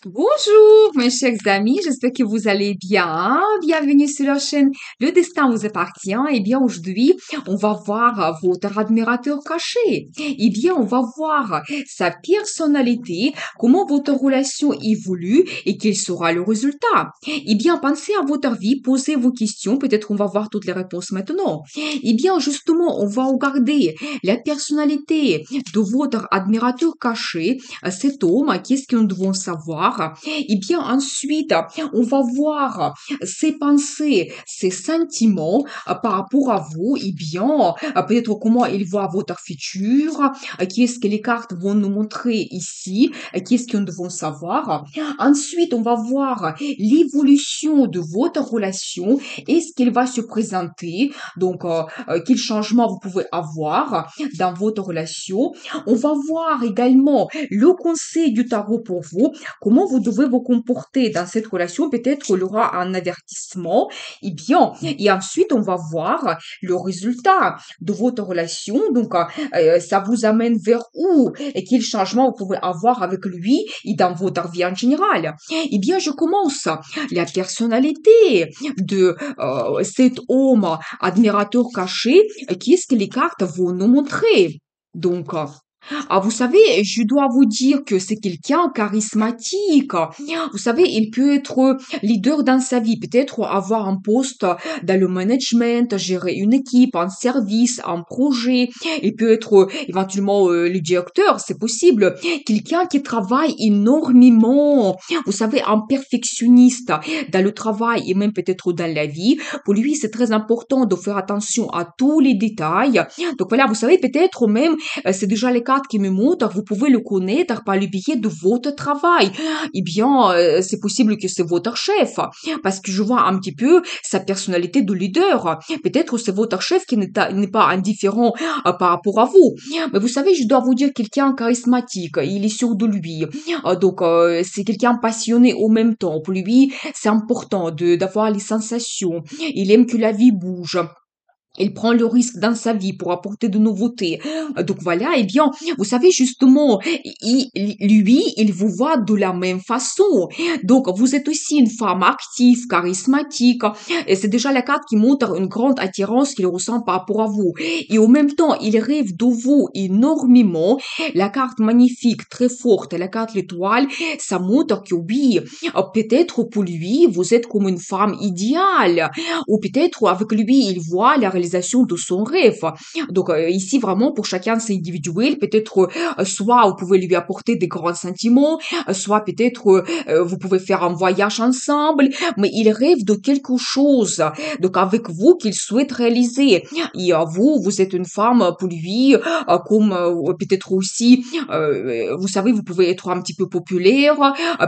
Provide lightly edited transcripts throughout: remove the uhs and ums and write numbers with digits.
Bonjour, mes chers amis, j'espère que vous allez bien. Bienvenue sur la chaîne Le Destin vous appartient. Eh bien, aujourd'hui, on va voir votre admirateur caché. Eh bien, on va voir sa personnalité, comment votre relation évolue et quel sera le résultat. Eh bien, pensez à votre vie, posez vos questions. Peut-être on va voir toutes les réponses maintenant. Eh bien, justement, on va regarder la personnalité de votre admirateur caché, cet homme, qu'est-ce que nous devons savoir? Et bien ensuite, on va voir ses pensées, ses sentiments par rapport à vous. Et bien, peut-être comment il voit votre futur, qu'est-ce que les cartes vont nous montrer ici, qu'est-ce que nous devons savoir. Ensuite, on va voir l'évolution de votre relation, est-ce qu'elle va se présenter, donc quel changement vous pouvez avoir dans votre relation. On va voir également le conseil du tarot pour vous, comment vous devez vous comporter dans cette relation. Peut-être qu'il y aura un avertissement. Et bien, et ensuite, on va voir le résultat de votre relation. Donc, ça vous amène vers où et quel changement vous pouvez avoir avec lui et dans votre vie en général. Eh bien, je commence. La personnalité de cet homme admirateur caché, qu'est-ce que les cartes vont nous montrer? Donc, vous savez, je dois vous dire que c'est quelqu'un charismatique. Vous savez, il peut être leader dans sa vie, peut-être avoir un poste dans le management, gérer une équipe, un service, un projet. Il peut être éventuellement le directeur, c'est possible. Quelqu'un qui travaille énormément. Vous savez, un perfectionniste dans le travail et même peut-être dans la vie. Pour lui, c'est très important de faire attention à tous les détails. Donc voilà, vous savez, peut-être même c'est déjà les cartes qui me montrent, vous pouvez le connaître par le biais de votre travail. Eh bien, c'est possible que c'est votre chef, parce que je vois un petit peu sa personnalité de leader. Peut-être c'est votre chef qui n'est pas indifférent par rapport à vous. Mais vous savez, je dois vous dire quelqu'un charismatique, il est sûr de lui. Donc, c'est quelqu'un passionné au même temps. Pour lui, c'est important d'avoir les sensations. Il aime que la vie bouge. Il prend le risque dans sa vie pour apporter de nouveautés. Donc voilà, eh bien, vous savez justement, lui, il vous voit de la même façon. Donc vous êtes aussi une femme active, charismatique, et c'est déjà la carte qui montre une grande attirance qu'il ressent par rapport à vous. Et en même temps, il rêve de vous énormément. La carte magnifique, très forte, la carte l'étoile, ça montre que oui, peut-être pour lui, vous êtes comme une femme idéale. Ou peut-être avec lui, il voit la réalisation de son rêve. Donc ici, vraiment, pour chacun, c'est individuel. Peut-être soit vous pouvez lui apporter des grands sentiments, soit peut-être vous pouvez faire un voyage ensemble, mais il rêve de quelque chose. Donc avec vous, qu'il souhaite réaliser. Et vous, vous êtes une femme pour lui, comme peut-être aussi, vous savez, vous pouvez être un petit peu populaire,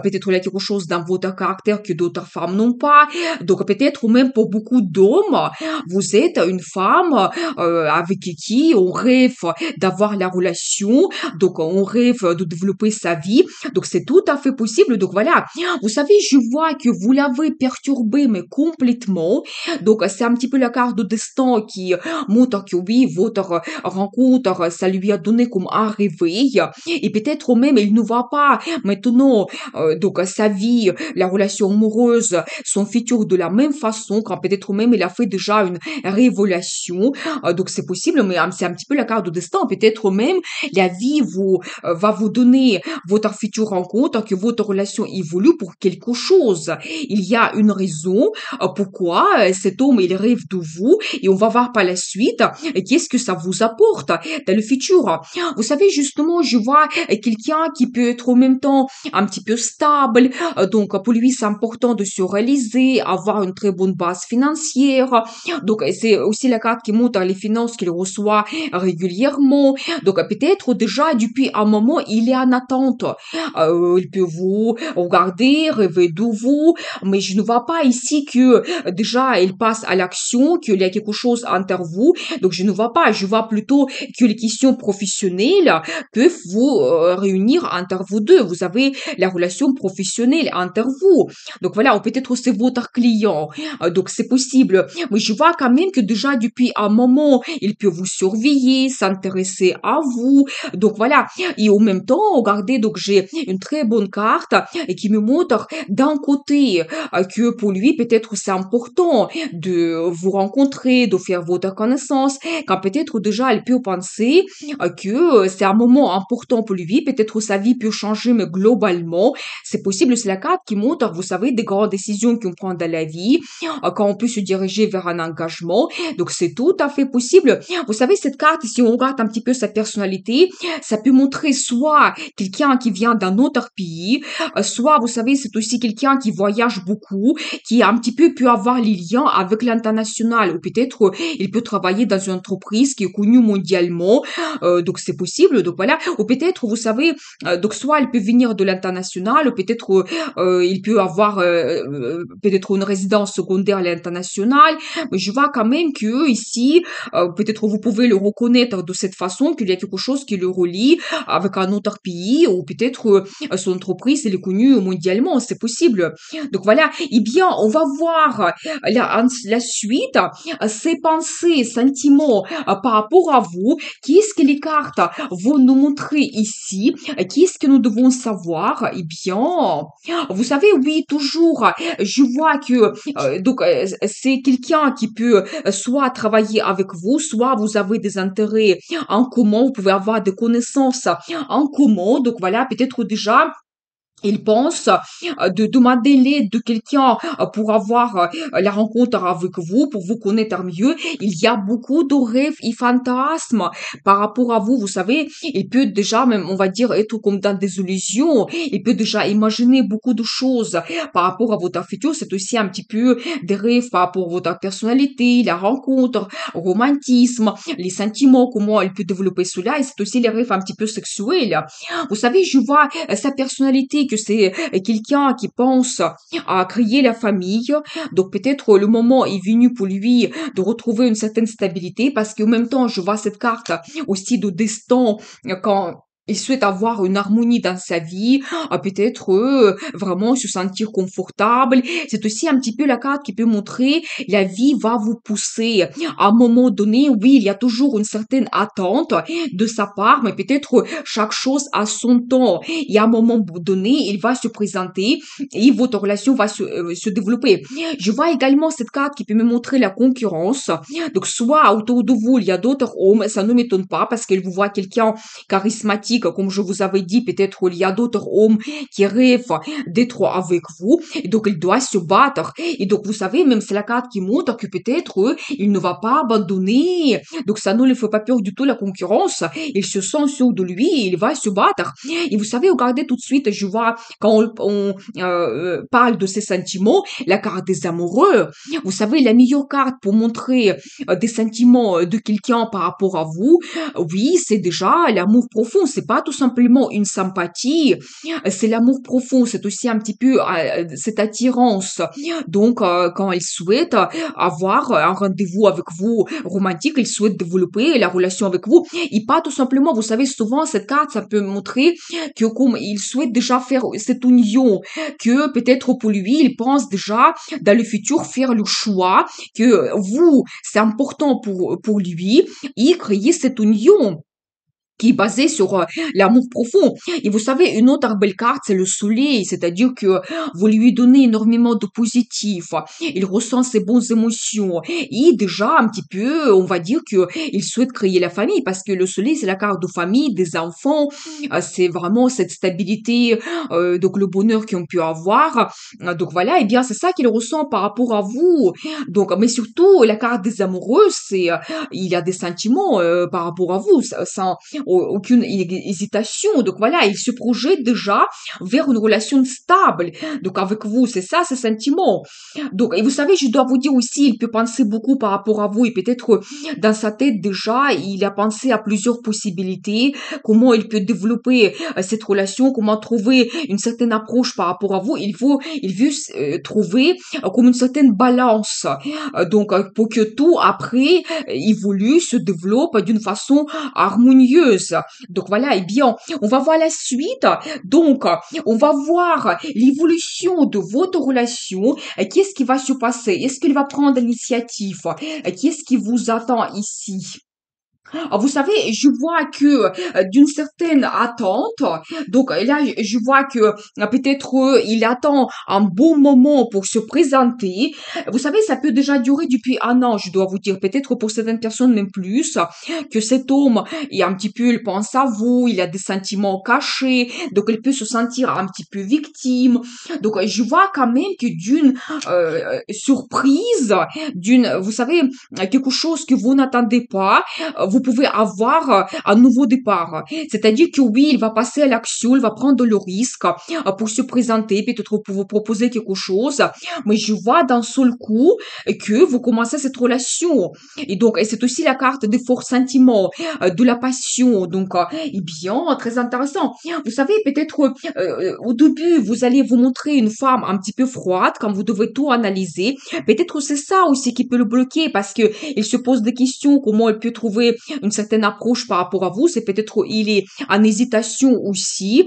peut-être il y a quelque chose dans votre caractère que d'autres femmes n'ont pas. Donc peut-être même pour beaucoup d'hommes, vous êtes une femme avec qui on rêve d'avoir la relation, donc on rêve de développer sa vie. Donc c'est tout à fait possible. Donc voilà, vous savez, je vois que vous l'avez perturbé, mais complètement. Donc c'est un petit peu la carte de destin qui montre que oui, votre rencontre, ça lui a donné comme un réveil. Et peut-être même il ne voit pas maintenant donc sa vie, la relation amoureuse, son futur de la même façon, quand peut-être même il a fait déjà une révélation. Donc c'est possible, mais c'est un petit peu la carte de destin. Peut-être même la vie va vous donner votre future rencontre, que votre relation évolue pour quelque chose. Il y a une raison pourquoi cet homme il rêve de vous, et on va voir par la suite qu'est-ce que ça vous apporte dans le futur. Vous savez, justement, je vois quelqu'un qui peut être en même temps un petit peu stable. Donc, pour lui, c'est important de se réaliser, avoir une très bonne base financière. Donc, c'est aussi la carte qui montre les finances qu'il reçoit régulièrement. Donc, peut-être déjà, depuis un moment, il est en attente. Il peut vous regarder, rêver de vous, mais je ne vois pas ici que déjà, il passe à l'action, qu'il y a quelque chose entre vous. Donc, je ne vois pas. Je vois plutôt que les questions professionnelles peuvent vous réunir entre vous deux. Vous avez la relation professionnelle entre vous. Donc voilà, ou peut-être c'est votre client. Donc c'est possible. Mais je vois quand même que déjà déjà depuis un moment, il peut vous surveiller, s'intéresser à vous. Donc voilà. Et en même temps, regardez, donc j'ai une très bonne carte et qui me montre d'un côté que pour lui, peut-être c'est important de vous rencontrer, de faire votre connaissance, quand peut-être déjà elle peut penser que c'est un moment important pour lui, peut-être sa vie peut changer, mais globalement, c'est possible, c'est la carte qui montre, vous savez, des grandes décisions qu'on prend dans la vie, quand on peut se diriger vers un engagement, donc c'est tout à fait possible. Vous savez, cette carte, si on regarde un petit peu sa personnalité, ça peut montrer soit quelqu'un qui vient d'un autre pays, soit, vous savez, c'est aussi quelqu'un qui voyage beaucoup, qui un petit peu peut avoir les liens avec l'international, ou peut-être il peut travailler dans une entreprise qui est connue mondialement, donc c'est possible, donc voilà, ou peut-être, vous savez, donc soit il peut venir de l'international, ou peut-être il peut avoir peut-être une résidence secondaire à l'international, mais je vois quand même que ici, peut-être vous pouvez le reconnaître de cette façon, qu'il y a quelque chose qui le relie avec un autre pays, ou peut-être son entreprise, elle est connue mondialement, c'est possible. Donc voilà, eh bien, on va voir la suite, ses pensées, sentiments par rapport à vous, qu'est-ce que les cartes vont nous montrer ici, qu'est-ce que nous devons savoir, eh bien, vous savez, oui, toujours, je vois que donc c'est quelqu'un qui peut soit travailler avec vous, soit vous avez des intérêts en commun, vous pouvez avoir des connaissances en commun, donc voilà, peut-être déjà il pense de demander l'aide de quelqu'un pour avoir la rencontre avec vous, pour vous connaître mieux. Il y a beaucoup de rêves et fantasmes par rapport à vous. Vous savez, il peut déjà, même, on va dire, être comme dans des illusions. Il peut déjà imaginer beaucoup de choses par rapport à votre futur. C'est aussi un petit peu des rêves par rapport à votre personnalité, la rencontre, romantisme, les sentiments, comment il peut développer cela. Et c'est aussi les rêves un petit peu sexuels. Vous savez, je vois sa personnalité, que c'est quelqu'un qui pense à créer la famille. Donc peut-être le moment est venu pour lui de retrouver une certaine stabilité parce qu'en même temps, je vois cette carte aussi de destin quand il souhaite avoir une harmonie dans sa vie, peut-être vraiment se sentir confortable. C'est aussi un petit peu la carte qui peut montrer la vie va vous pousser. À un moment donné, oui, il y a toujours une certaine attente de sa part, mais peut-être chaque chose a son temps. Et à un moment donné, il va se présenter et votre relation va se développer. Je vois également cette carte qui peut me montrer la concurrence. Donc, soit autour de vous, il y a d'autres hommes, ça ne m'étonne pas parce qu'elle vous voit quelqu'un charismatique, comme je vous avais dit, peut-être il y a d'autres hommes qui rêvent d'être avec vous. Et donc, il doit se battre. Et donc, vous savez, même c'est la carte qui montre que peut-être il ne va pas abandonner. Donc, ça ne lui fait pas peur du tout, la concurrence. Il se sent sûr de lui et il va se battre. Et vous savez, regardez tout de suite, je vois, quand on parle de ses sentiments, la carte des amoureux. Vous savez, la meilleure carte pour montrer des sentiments de quelqu'un par rapport à vous, oui, c'est déjà l'amour profond. C'est pas tout simplement une sympathie, c'est l'amour profond. C'est aussi un petit peu cette attirance. Donc, quand il souhaite avoir un rendez-vous avec vous romantique, il souhaite développer la relation avec vous. Et pas tout simplement, vous savez, souvent, cette carte, ça peut montrer que comme il souhaite déjà faire cette union, que peut-être pour lui, il pense déjà dans le futur faire le choix, que vous, c'est important pour lui, et créer cette union qui est basé sur l'amour profond. Et vous savez, une autre belle carte, c'est le soleil, c'est-à-dire que vous lui donnez énormément de positif, il ressent ses bonnes émotions, et déjà, un petit peu, on va dire que il souhaite créer la famille, parce que le soleil, c'est la carte de famille, des enfants, c'est vraiment cette stabilité, donc le bonheur qu'on peut avoir. Donc voilà, et bien, c'est ça qu'il ressent par rapport à vous. Donc, mais surtout, la carte des amoureux, c'est, il y a des sentiments par rapport à vous, ça aucune hésitation. Donc voilà, il se projette déjà vers une relation stable. Donc avec vous, c'est ça, ce sentiment. Donc, et vous savez, je dois vous dire aussi, il peut penser beaucoup par rapport à vous et peut-être dans sa tête déjà, il a pensé à plusieurs possibilités, comment il peut développer cette relation, comment trouver une certaine approche par rapport à vous. Il veut trouver comme une certaine balance. Donc, pour que tout après évolue, se développe d'une façon harmonieuse. heureuse. Donc voilà, eh bien, on va voir la suite. Donc, on va voir l'évolution de votre relation. Qu'est-ce qui va se passer? Est-ce qu'il va prendre l'initiative? Qu'est-ce qui vous attend ici? Ah, vous savez, je vois que d'une certaine attente, donc là, je vois que peut-être il attend un bon moment pour se présenter. Vous savez, ça peut déjà durer depuis un an, je dois vous dire, peut-être pour certaines personnes même plus, que cet homme, il un petit peu, il pense à vous, il a des sentiments cachés, donc il peut se sentir un petit peu victime. Donc je vois quand même que d'une surprise, vous savez, quelque chose que vous n'attendez pas, vous pouvez avoir un nouveau départ. C'est-à-dire que oui, il va passer à l'action, il va prendre le risque pour se présenter, peut-être pour vous proposer quelque chose. Mais je vois d'un seul coup que vous commencez cette relation. Et donc, et c'est aussi la carte des forts sentiments, de la passion. Donc, eh bien, très intéressant. Vous savez, peut-être au début, vous allez vous montrer une femme un petit peu froide quand vous devez tout analyser. Peut-être c'est ça aussi qui peut le bloquer parce que il se pose des questions, comment elle peut trouver une certaine approche par rapport à vous. C'est peut-être il est en hésitation aussi.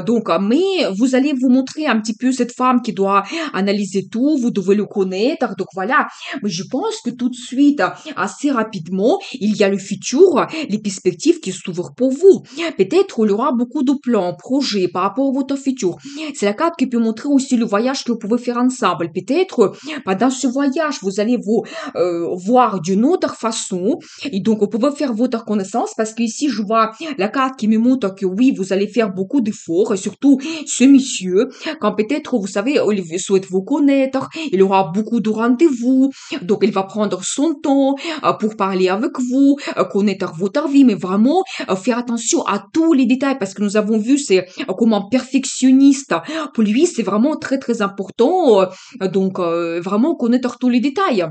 Donc, mais vous allez vous montrer un petit peu cette femme qui doit analyser tout. Vous devez le connaître. Donc voilà. Mais je pense que tout de suite, assez rapidement, il y a le futur, les perspectives qui s'ouvrent pour vous. Peut-être il y aura beaucoup de plans, projets par rapport à votre futur. C'est la carte qui peut montrer aussi le voyage que vous pouvez faire ensemble. Peut-être pendant ce voyage, vous allez vous voir d'une autre façon. Et donc, vous pouvez faire votre connaissance parce qu'ici, je vois la carte qui me montre que oui, vous allez faire beaucoup d'efforts, et surtout ce monsieur, quand peut-être, vous savez, il souhaite vous connaître, il aura beaucoup de rendez-vous, donc il va prendre son temps pour parler avec vous, connaître votre vie, mais vraiment faire attention à tous les détails parce que nous avons vu, c'est comme un perfectionniste. Pour lui, c'est vraiment très, très important, donc vraiment connaître tous les détails.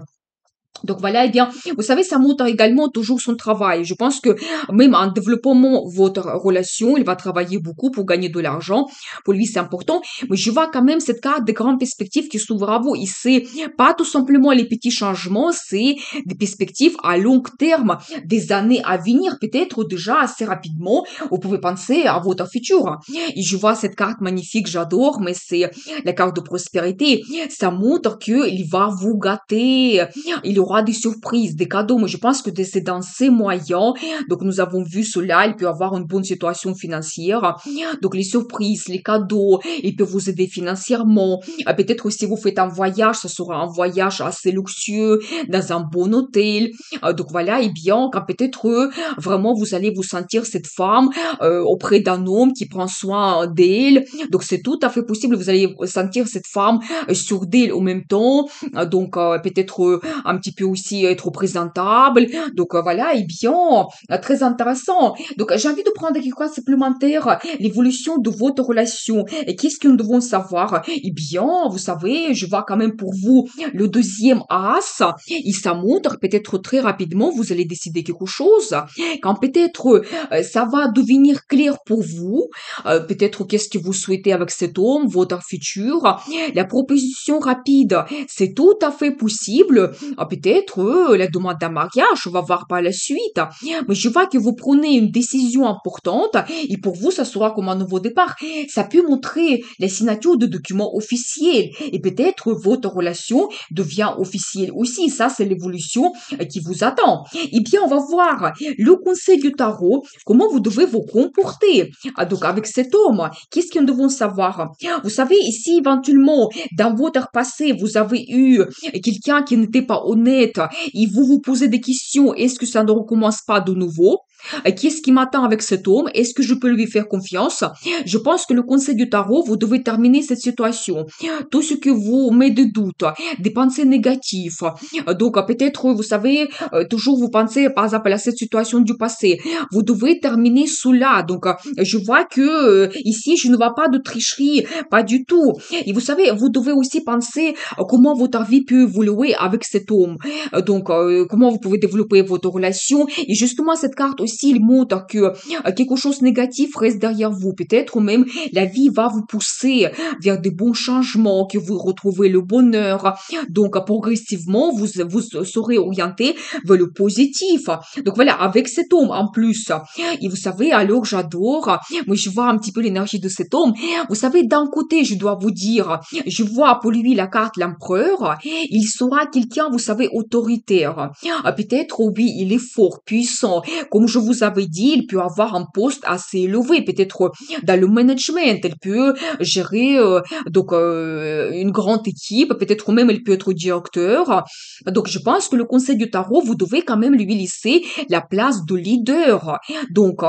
Donc voilà, eh bien, vous savez, ça montre également toujours son travail. Je pense que même en développant votre relation, il va travailler beaucoup pour gagner de l'argent. Pour lui, c'est important. Mais je vois quand même cette carte de grandes perspectives qui s'ouvre à vous. Et c'est pas tout simplement les petits changements, c'est des perspectives à long terme, des années à venir, peut-être déjà assez rapidement. Vous pouvez penser à votre futur. Et je vois cette carte magnifique, j'adore, mais c'est la carte de prospérité. Ça montre qu'il va vous gâter. Il aura des surprises, des cadeaux, mais je pense que c'est dans ces moyens. Donc, nous avons vu cela, il peut avoir une bonne situation financière. Donc, les surprises, les cadeaux, il peut vous aider financièrement. Peut-être si vous faites un voyage, ce sera un voyage assez luxueux, dans un bon hôtel. Donc, voilà, et bien, quand peut-être vraiment vous allez vous sentir cette femme auprès d'un homme qui prend soin d'elle. Donc, c'est tout à fait possible. Vous allez sentir cette femme sur d'elle en même temps. Donc, peut-être un petit peu aussi être présentable. Donc voilà, et bien, très intéressant. Donc j'ai envie de prendre quelque chose supplémentaire, l'évolution de votre relation. Et qu'est-ce que nous devons savoir? Eh bien, vous savez, je vois quand même pour vous le deuxième as, et ça montre peut-être très rapidement, vous allez décider quelque chose. Quand peut-être ça va devenir clair pour vous, peut-être qu'est-ce que vous souhaitez avec cet homme, votre futur. La proposition rapide, c'est tout à fait possible. Peut-être la demande d'un mariage, on va voir par la suite. Mais je vois que vous prenez une décision importante et pour vous, ça sera comme un nouveau départ. Ça peut montrer la signature de documents officiels et peut-être votre relation devient officielle aussi. Ça, c'est l'évolution qui vous attend. Eh bien, on va voir le conseil du tarot, comment vous devez vous comporter. Donc, avec cet homme, qu'est-ce que nous devons savoir? Vous savez, ici, éventuellement, dans votre passé, vous avez eu quelqu'un qui n'était pas honnête et vous vous posez des questions, est-ce que ça ne recommence pas de nouveau? Qu'est-ce qui m'attend avec cet homme? Est-ce que je peux lui faire confiance? Je pense que le conseil du tarot, vous devez terminer cette situation. Tout ce que vous met de doute, des pensées négatives. Donc, peut-être, vous savez, toujours vous pensez, par exemple, à cette situation du passé. Vous devez terminer cela. Donc, je vois que ici, je ne vois pas de tricherie, pas du tout. Et vous savez, vous devez aussi penser comment votre vie peut évoluer avec cet homme. Donc, comment vous pouvez développer votre relation. Et justement, cette carte aussi aussi, il montre que quelque chose de négatif reste derrière vous. Peut-être même la vie va vous pousser vers de bons changements, que vous retrouvez le bonheur. Donc, progressivement, vous serez orienté vers le positif. Donc voilà, avec cet homme en plus. Et vous savez, alors j'adore, moi je vois un petit peu l'énergie de cet homme. Vous savez, d'un côté, je dois vous dire, je vois pour lui la carte l'empereur. Il sera quelqu'un, vous savez, autoritaire. Peut-être, oui, il est fort, puissant. Comme je vous avais dit, il peut avoir un poste assez élevé, peut-être dans le management. Il peut gérer une grande équipe. Peut-être même il peut être directeur. Donc, je pense que le conseil du tarot, vous devez quand même lui laisser la place de leader. Donc,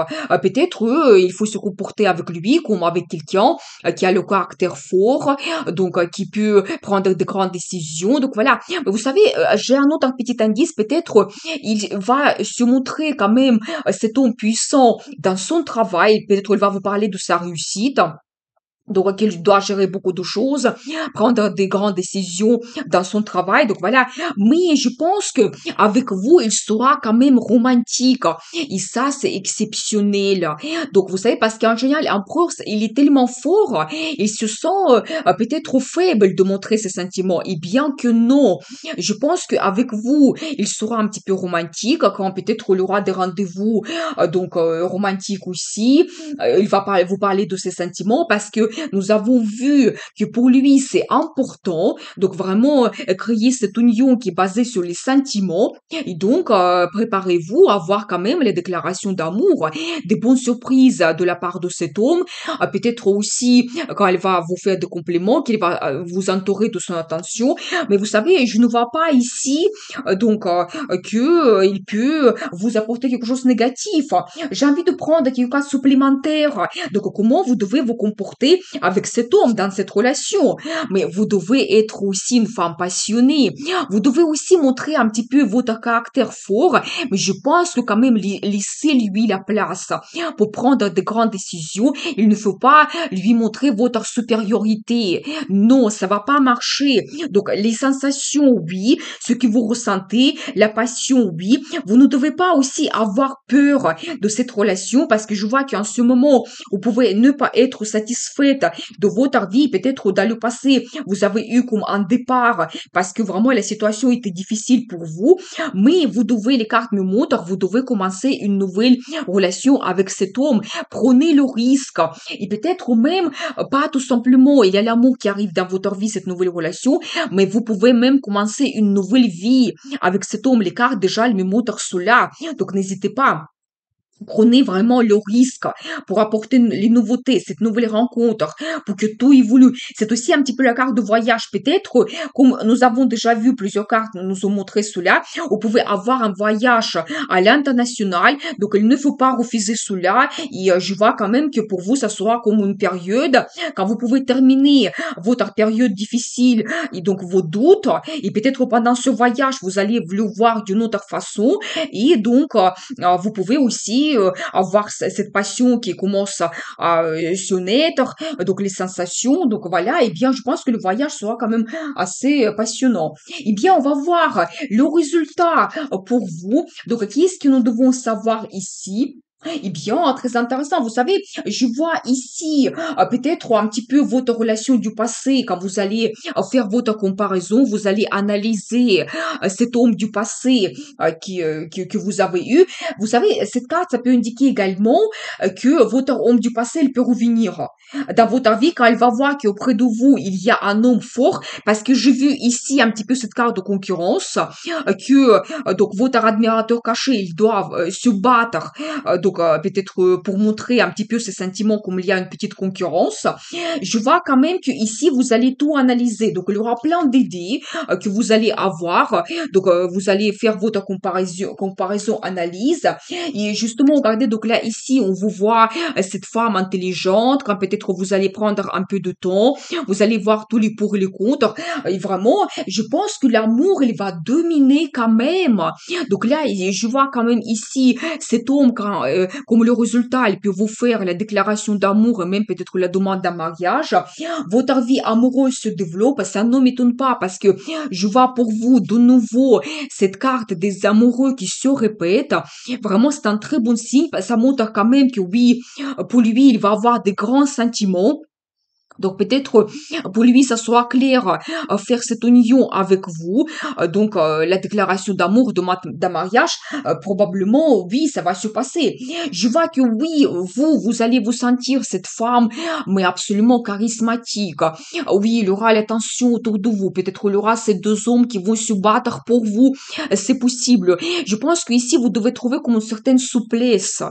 peut-être il faut se comporter avec lui comme avec quelqu'un qui a le caractère fort, donc qui peut prendre de grandes décisions. Donc voilà, vous savez, j'ai un autre petit indice, peut-être il va se montrer quand même cet homme puissant dans son travail, peut-être il va vous parler de sa réussite. Donc, il doit gérer beaucoup de choses, prendre des grandes décisions dans son travail. Donc, voilà. Mais je pense que avec vous, il sera quand même romantique. Et ça, c'est exceptionnel. Donc, vous savez, parce qu'en général, l'empereur, il est tellement fort, il se sent peut-être trop faible de montrer ses sentiments. Et bien que non, je pense qu'avec vous, il sera un petit peu romantique, quand peut-être il aura des rendez-vous, romantiques aussi. Il va vous parler de ses sentiments parce que nous avons vu que pour lui, c'est important. Donc, vraiment, créer cette union qui est basée sur les sentiments. Et donc, préparez-vous à voir quand même les déclarations d'amour, des bonnes surprises de la part de cet homme. Peut-être aussi, quand elle va vous faire des compliments, qu'il va vous entourer de son attention. Mais vous savez, je ne vois pas ici, il peut vous apporter quelque chose de négatif. J'ai envie de prendre quelque chose supplémentaire. Donc, comment vous devez vous comporter avec cet homme dans cette relation? Mais vous devez être aussi une femme passionnée. Vous devez aussi montrer un petit peu votre caractère fort. Mais je pense que quand même, laissez-lui la place pour prendre de grandes décisions. Il ne faut pas lui montrer votre supériorité. Non, ça va pas marcher. Donc, les sensations, oui. Ce que vous ressentez, la passion, oui. Vous ne devez pas aussi avoir peur de cette relation parce que je vois qu'en ce moment, vous pouvez ne pas être satisfaite de votre vie. Peut-être dans le passé, vous avez eu comme un départ parce que vraiment la situation était difficile pour vous. Mais vous devez, les cartes me montrent, vous devez commencer une nouvelle relation avec cet homme. Prenez le risque. Et peut-être même, pas tout simplement, il y a l'amour qui arrive dans votre vie, cette nouvelle relation, mais vous pouvez même commencer une nouvelle vie avec cet homme. Les cartes, déjà, elles me montrent cela. Donc, n'hésitez pas. Prenez vraiment le risque pour apporter les nouveautés, cette nouvelle rencontre, pour que tout évolue. C'est aussi un petit peu la carte de voyage. Peut-être, comme nous avons déjà vu plusieurs cartes nous ont montré cela, vous pouvez avoir un voyage à l'international. Donc, il ne faut pas refuser cela. Et je vois quand même que pour vous, ça sera comme une période quand vous pouvez terminer votre période difficile et donc vos doutes. Et peut-être pendant ce voyage, vous allez le voir d'une autre façon. Et donc, vous pouvez aussi avoir cette passion qui commence à se naître, donc les sensations, donc voilà, et bien je pense que le voyage sera quand même assez passionnant. Et bien on va voir le résultat pour vous. Donc qu'est-ce que nous devons savoir ici? Eh bien, très intéressant. Vous savez, je vois ici peut-être un petit peu votre relation du passé. Quand vous allez faire votre comparaison, vous allez analyser cet homme du passé que vous avez eu. Vous savez, cette carte, ça peut indiquer également que votre homme du passé, il peut revenir dans votre vie quand elle va voir qu'auprès de vous, il y a un homme fort. Parce que j'ai vu ici un petit peu cette carte de concurrence, donc votre admirateur caché, il doit se battre peut-être pour montrer un petit peu ses sentiments comme il y a une petite concurrence. Je vois quand même que ici vous allez tout analyser. Donc il y aura plein d'idées que vous allez avoir. Donc vous allez faire votre comparaison analyse. Et justement, regardez, donc là ici on vous voit cette femme intelligente. Quand peut-être vous allez prendre un peu de temps, vous allez voir tous les pour et les contre. Et vraiment, je pense que l'amour il va dominer quand même. Donc là, je vois quand même ici cet homme comme le résultat, il peut vous faire la déclaration d'amour et même peut-être la demande d'un mariage. Votre vie amoureuse se développe, ça ne m'étonne pas parce que je vois pour vous de nouveau cette carte des amoureux qui se répète. Vraiment, c'est un très bon signe. Ça montre quand même que oui, pour lui, il va avoir des grands sentiments. Donc peut-être pour lui, ça sera clair faire cette union avec vous. Donc la déclaration d'amour, d'un mariage, probablement, oui, ça va se passer. Je vois que oui, vous allez vous sentir cette femme, mais absolument charismatique. Oui, il y aura l'attention autour de vous. Peut-être il y aura ces deux hommes qui vont se battre pour vous. C'est possible. Je pense qu'ici, vous devez trouver comme une certaine souplesse.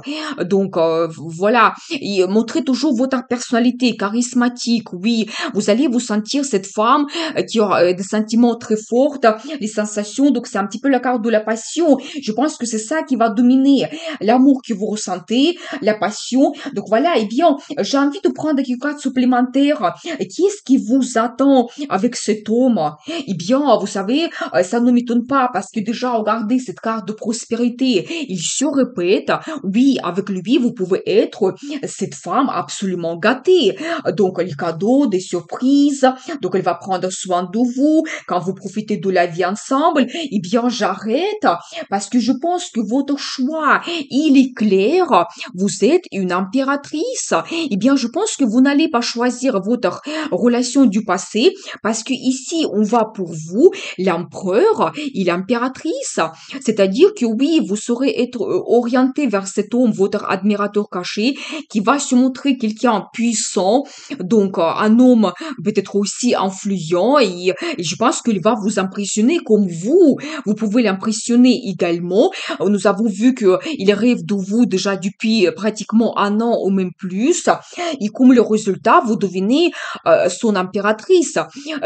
Donc voilà, et montrez toujours votre personnalité charismatique. Oui, vous allez vous sentir cette femme qui aura des sentiments très forts, des sensations. Donc c'est un petit peu la carte de la passion. Je pense que c'est ça qui va dominer l'amour que vous ressentez, la passion. Donc voilà, eh bien, j'ai envie de prendre quelques cartes supplémentaires. Qui est-ce qui vous attend avec cet homme? Eh bien, vous savez, ça ne m'étonne pas parce que déjà, regardez cette carte de prospérité. Il se répète. Oui, avec lui, vous pouvez être cette femme absolument gâtée. Donc, les cadeaux, des surprises. Donc, elle va prendre soin de vous. Quand vous profitez de la vie ensemble, eh bien, j'arrête parce que je pense que votre choix, il est clair. Vous êtes une impératrice. Eh bien, je pense que vous n'allez pas choisir votre relation du passé parce que ici, on va pour vous, l'empereur et l'impératrice. C'est-à-dire que oui, vous saurez être orienté vers cet homme, votre admirateur caché, qui va se montrer quelqu'un puissant, donc un homme peut-être aussi influent, et je pense qu'il va vous impressionner comme vous pouvez l'impressionner également. Nous avons vu que il rêve de vous déjà depuis pratiquement un an ou même plus, et comme le résultat, vous devenez son impératrice.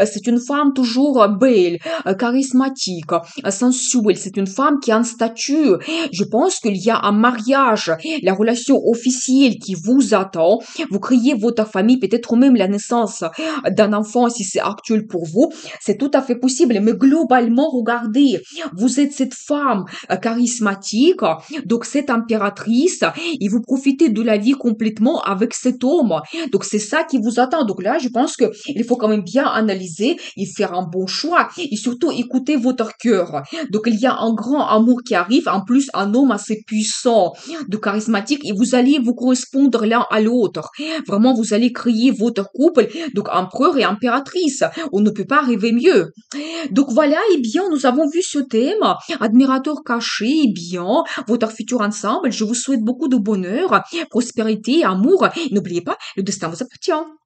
C'est une femme toujours belle, charismatique, sensuelle. C'est une femme qui a un statut. Je pense qu'il y a un mariage, la relation officielle qui vous attend. Vous créez votre famille, peut-être même la naissance d'un enfant si c'est actuel pour vous. C'est tout à fait possible. Mais globalement, regardez, vous êtes cette femme charismatique, donc cette impératrice, et vous profitez de la vie complètement avec cet homme. Donc c'est ça qui vous attend. Donc là, je pense que il faut quand même bien analyser et faire un bon choix et surtout écouter votre cœur. Donc il y a un grand amour qui arrive, en plus un homme assez puissant, de charismatique, et vous allez vous correspondre l'un à l'autre. Vraiment, vous allez créer votre couple, donc empereur et impératrice. On ne peut pas rêver mieux. Donc voilà, eh bien, nous avons vu ce thème, admirateur caché, eh bien, votre futur ensemble. Je vous souhaite beaucoup de bonheur, prospérité, amour. N'oubliez pas, le destin vous appartient.